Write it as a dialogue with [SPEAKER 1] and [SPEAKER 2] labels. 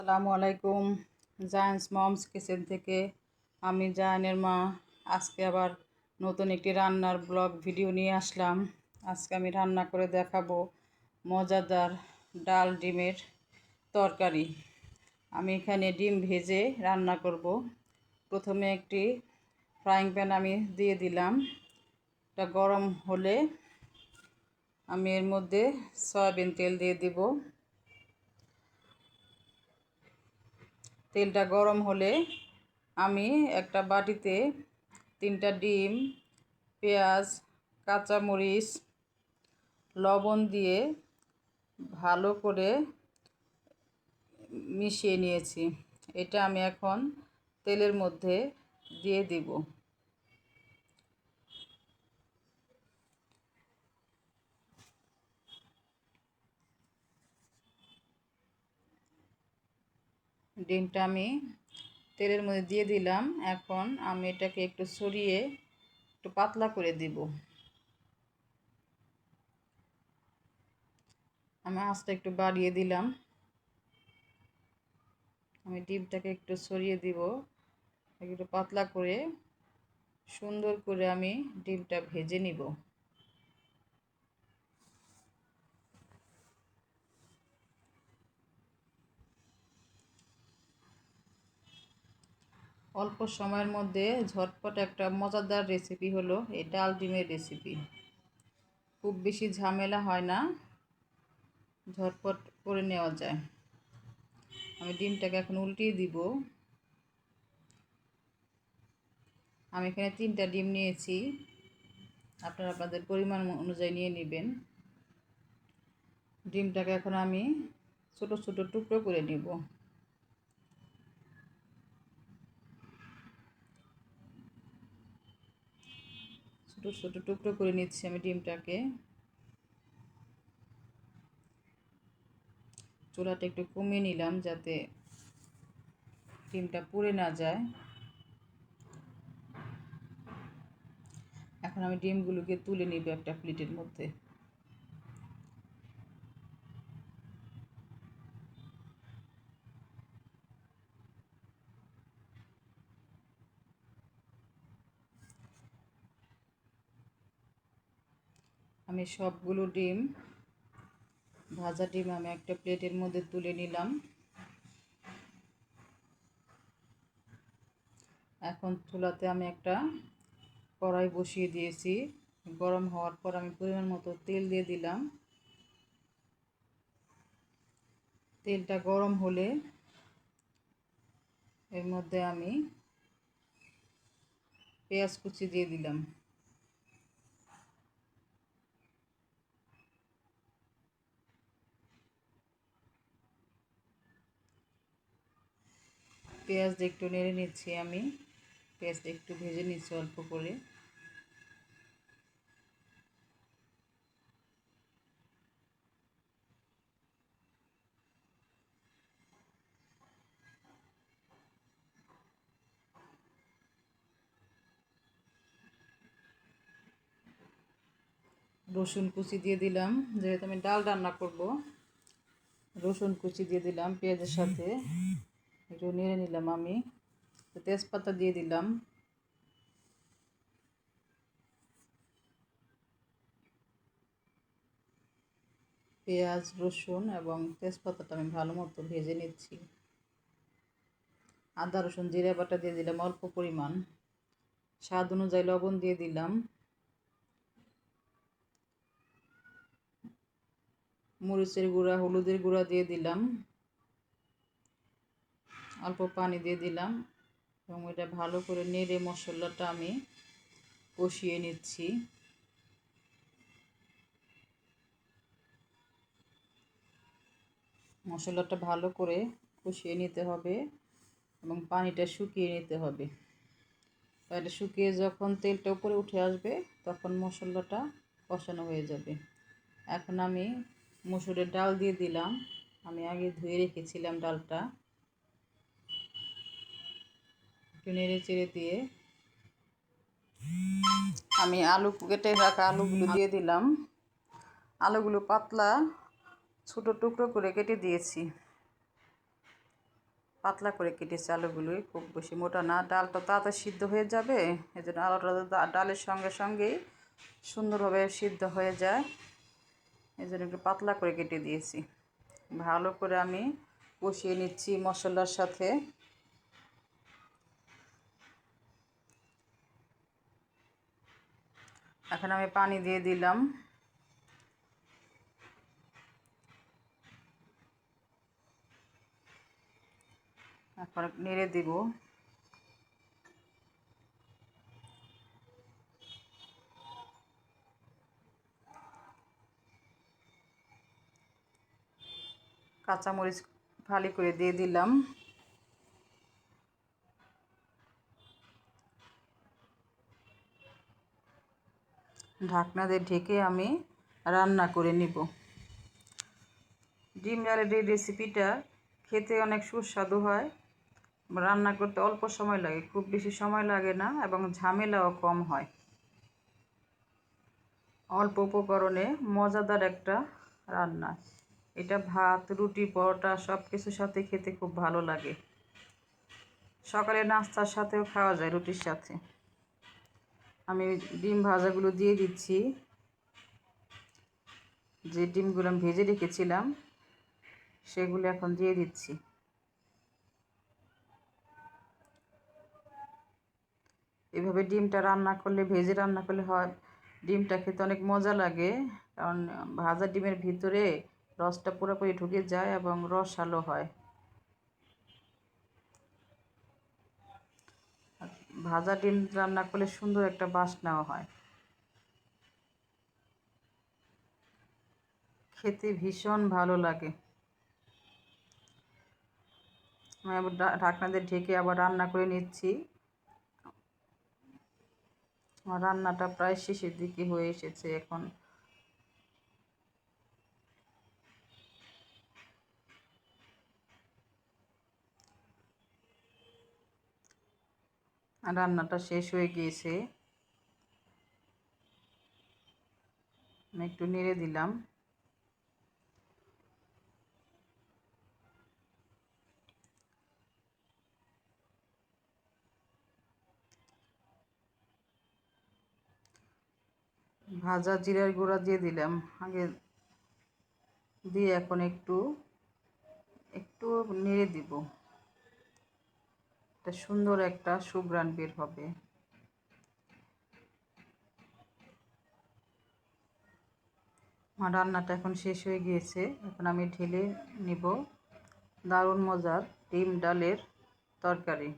[SPEAKER 1] আসসালামু আলাইকুম। Giants moms kitchen থেকে আমি জায়ানের মা আজকে আবার নতুন একটি রান্নার ব্লগ ভিডিও নিয়ে আসলাম। আজকে আমি রান্না করে দেখাবো মজাদার ডাল ডিমের তরকারি। আমি এখানে ডিম ভেজে রান্না করব। প্রথমে একটি ফ্রাইং প্যান আমি দিয়ে দিলাম। এটা গরম হলে আমি এর মধ্যে সয়াবিন তেল দিয়ে দিব। তেলটা গরম হলে আমি একটা বাটিতে 3টা ডিম, পেঁয়াজ, কাঁচামরিচ, লবণ দিয়ে ভালো করে মিশিয়ে নিয়েছি। এটা আমি এখন তেলের মধ্যে দিয়ে দিব। ডিমটা আমি তেলের মধ্যে দিয়ে দিলাম। এখন আমি এটাকে একটু ছড়িয়ে একটু পাতলা করে দিব। আমি আঁচটা একটু বাড়িয়ে দিলাম। আমি ডিমটাকে একটু ছড়িয়ে দিব, একটু পাতলা করে সুন্দর করে আমি ডিমটা ভেজে নিব। অল্প সময়ের মধ্যে ঝটপট একটা মজাদার রেসিপি হলো এই ডাল ডিমের রেসিপি। খুব বেশি ঝামেলা হয় না, ঝটপট করে নেওয়া যায়। আমি ডিমটাকে এখন উল্টিয়ে দিব। আমি এখানে 3টা ডিম নিয়েছি, আপনারা আপনাদের পরিমাণ অনুযায়ী নিয়ে নেবেন। ডিমটাকে এখন আমি ছোট ছোট টুকরো করে নেব। ছোট ছোট টুকরো করে নিচ্ছি আমি ডিমটাকে। চুলাটা একটু কমিয়ে নিলাম যাতে ডিমটা পুড়ে না যায়। এখন আমি ডিমগুলোকে তুলে নিব একটা প্লেটের মধ্যে। আমি সবগুলো ডিম, ভাজা ডিম আমি একটা প্লেটের মধ্যে তুলে নিলাম। এখন চুলাতে আমি একটা কড়াই বসিয়ে দিয়েছি। গরম হওয়ার পর আমি পরিমাণ মতো তেল দিয়ে দিলাম। তেলটা গরম হলে এর মধ্যে আমি পেঁয়াজ কুচি দিয়ে দিলাম। পেঁয়াজটা একটু নেড়ে নিচ্ছি আমি। পেঁয়াজটা একটু ভেজে নিচ্ছি অল্প করে। রসুন কুচি দিয়ে দিলাম, যেহেতু আমি ডাল রান্না করব। রসুন কুচি দিয়ে দিলাম পেঁয়াজের সাথে, একটু নেড়ে নিলাম আমি। তেজপাতা দিয়ে দিলাম। পেঁয়াজ, রসুন এবং তেজপাতাটা আমি ভালো মতো ভেজে নিচ্ছি। আদা রসুন জিরা বাটা দিয়ে দিলাম অল্প পরিমাণ। স্বাদ অনুযায়ী লবণ দিয়ে দিলাম। মরিচের গুঁড়া, হলুদের গুঁড়া দিয়ে দিলাম। অল্প পানি দিয়ে দিলাম এবং এটা ভালো করে নেড়ে মশলাটা আমি কষিয়ে নিচ্ছি। মশলাটা ভালো করে কষিয়ে নিতে হবে এবং পানিটা শুকিয়ে নিতে হবে। পানিটা শুকিয়ে যখন তেলটা উপরে উঠে আসবে তখন মশলাটা কষানো হয়ে যাবে। এখন আমি মসুরের ডাল দিয়ে দিলাম। আমি আগে ধুয়ে রেখেছিলাম ডালটা। একটু নেড়ে চেড়ে দিয়ে আমি আলু কেটে রাখা আলুগুলো দিয়ে দিলাম। আলুগুলো পাতলা ছোট টুকরো করে কেটে দিয়েছি। পাতলা করে কেটেছি আলুগুলোই, খুব বেশি মোটা না। ডালটা তাড়াতাড়ি সিদ্ধ হয়ে যাবে, এই জন্য আলুটা ডালের সঙ্গে সঙ্গেই সুন্দরভাবে সিদ্ধ হয়ে যায়, এই জন্য একটু পাতলা করে কেটে দিয়েছি। ভালো করে আমি কষিয়ে নিচ্ছি মশলার সাথে। এখন আমি পানি দিয়ে দিলাম। এখন নেড়ে দিব। কাঁচামরিচ ফালি করে দিয়ে দিলাম। ঢাকনা দিয়ে ঢেকে আমি রান্না করে নিব। ডিম ডালের এই রেসিপিটা খেতে অনেক সুস্বাদু হয়, রান্না করতে অল্প সময় লাগে, খুব বেশি সময় লাগে না, এবং ঝামেলাও কম হয়। অল্প উপকরণে মজাদার একটা রান্না। এটা ভাত, রুটি, পরোটা সব কিছুর সাথে খেতে খুব ভালো লাগে। সকালে নাস্তার সাথেও খাওয়া যায় রুটির সাথে। আমি ডিম ভাজাগুলো দিয়ে দিচ্ছি। যে ডিমগুলো আমি ভেজে রেখেছিলাম সেগুলো এখন দিয়ে দিচ্ছি। এভাবে ডিমটা রান্না করলে, ভেজে রান্না করলে হয় ডিমটা খেতে অনেক মজা লাগে, কারণ ভাজা ডিমের ভিতরে রসটা পুরোপুরি ঢুকে যায় এবং রসালো হয়। ভাজা ডিম রান্না করলে সুন্দর একটা বাসনাও হয়, খেতে ভীষণ ভালো লাগে। আমি আবার ঢাকনা দিয়ে ঢেকে আবার রান্না করে নিচ্ছি। আমার রান্নাটা প্রায় শেষের দিকে হয়ে এসেছে। এখন রান্নাটা শেষ হয়ে গিয়েছে। আমি একটু নেড়ে দিলাম। ভাজা জিরার গুঁড়া দিয়ে দিলাম আগে দিয়ে, এখন একটু একটু নেড়ে দিব। এটা সুন্দর একটা সুঘ্রাণ বের হবে। আমার রান্নাটা এখন শেষ হয়ে গিয়েছে, এখন আমি ঢেলে নিব। দারুণ মজার ডিম ডালের তরকারি।